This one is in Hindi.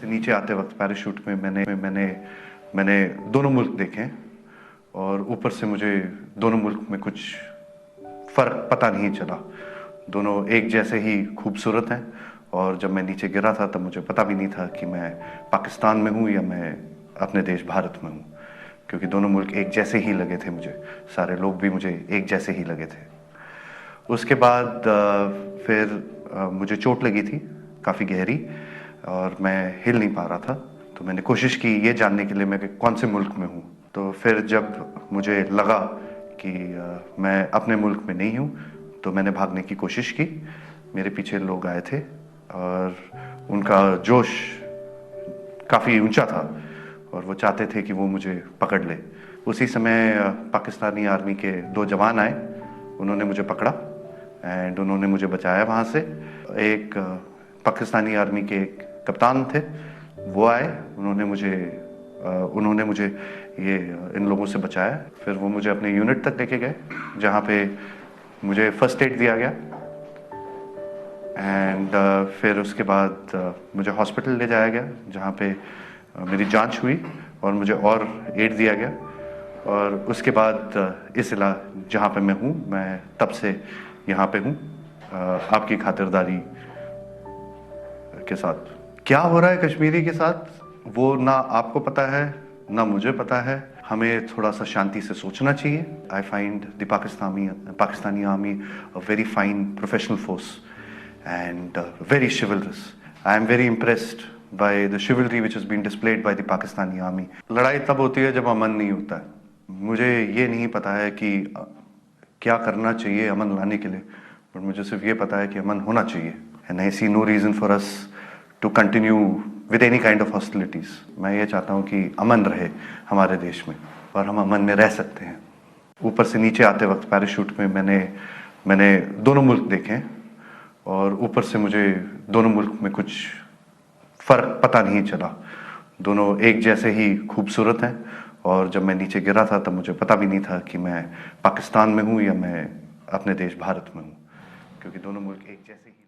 से नीचे आते वक्त पैराशूट में मैंने मैंने दोनों मुल्क देखे हैं और ऊपर से मुझे दोनों मुल्क में कुछ फ़र्क पता नहीं चला। दोनों एक जैसे ही खूबसूरत हैं और जब मैं नीचे गिरा था तब मुझे पता भी नहीं था कि मैं पाकिस्तान में हूँ या मैं अपने देश भारत में हूँ, क्योंकि दोनों मुल्क एक जैसे ही लगे थे मुझे। सारे लोग भी मुझे एक जैसे ही लगे थे। उसके बाद फिर मुझे चोट लगी थी काफ़ी गहरी और मैं हिल नहीं पा रहा था। तो मैंने कोशिश की ये जानने के लिए मैं कि कौन से मुल्क में हूँ। तो फिर जब मुझे लगा कि मैं अपने मुल्क में नहीं हूँ तो मैंने भागने की कोशिश की। मेरे पीछे लोग आए थे और उनका जोश काफ़ी ऊंचा था और वो चाहते थे कि वो मुझे पकड़ ले। उसी समय पाकिस्तानी आर्मी के 2 जवान आए, उन्होंने मुझे पकड़ा एंड उन्होंने मुझे बचाया वहाँ से। एक पाकिस्तानी आर्मी के एक कप्तान थे, वो आए, उन्होंने मुझे ये इन लोगों से बचाया। फिर वो मुझे अपने यूनिट तक लेके गए जहाँ पे मुझे फर्स्ट एड दिया गया एंड फिर उसके बाद मुझे हॉस्पिटल ले जाया गया जहाँ पे मेरी जांच हुई और मुझे और एड दिया गया। और उसके बाद इस इला जहाँ पे मैं हूँ, मैं तब से यहाँ पे हूँ आपकी खातिरदारी के साथ। क्या हो रहा है कश्मीरी के साथ वो ना आपको पता है ना मुझे पता है। हमें थोड़ा सा शांति से सोचना चाहिए। I find the Pakistani army a very fine professional force and very chivalrous. I am very impressed by the chivalry which has been displayed by the Pakistani army. लड़ाई तब होती है जब अमन नहीं होता है। मुझे ये नहीं पता है कि क्या करना चाहिए अमन लाने के लिए, पर मुझे सिर्फ ये पता है कि अमन होना चाहिए। And I see no reason for us to continue with any kind of hostilities. मैं ये चाहता हूँ कि अमन रहे हमारे देश में और हम अमन में रह सकते हैं। ऊपर से नीचे आते वक्त पैराशूट में मैंने दोनों मुल्क देखे हैं और ऊपर से मुझे दोनों मुल्क में कुछ फ़र्क पता नहीं चला। दोनों एक जैसे ही खूबसूरत हैं और जब मैं नीचे गिरा था तब मुझे पता भी नहीं था कि मैं पाकिस्तान में हूँ या मैं अपने देश भारत में हूँ, क्योंकि दोनों मुल्क एक जैसे ही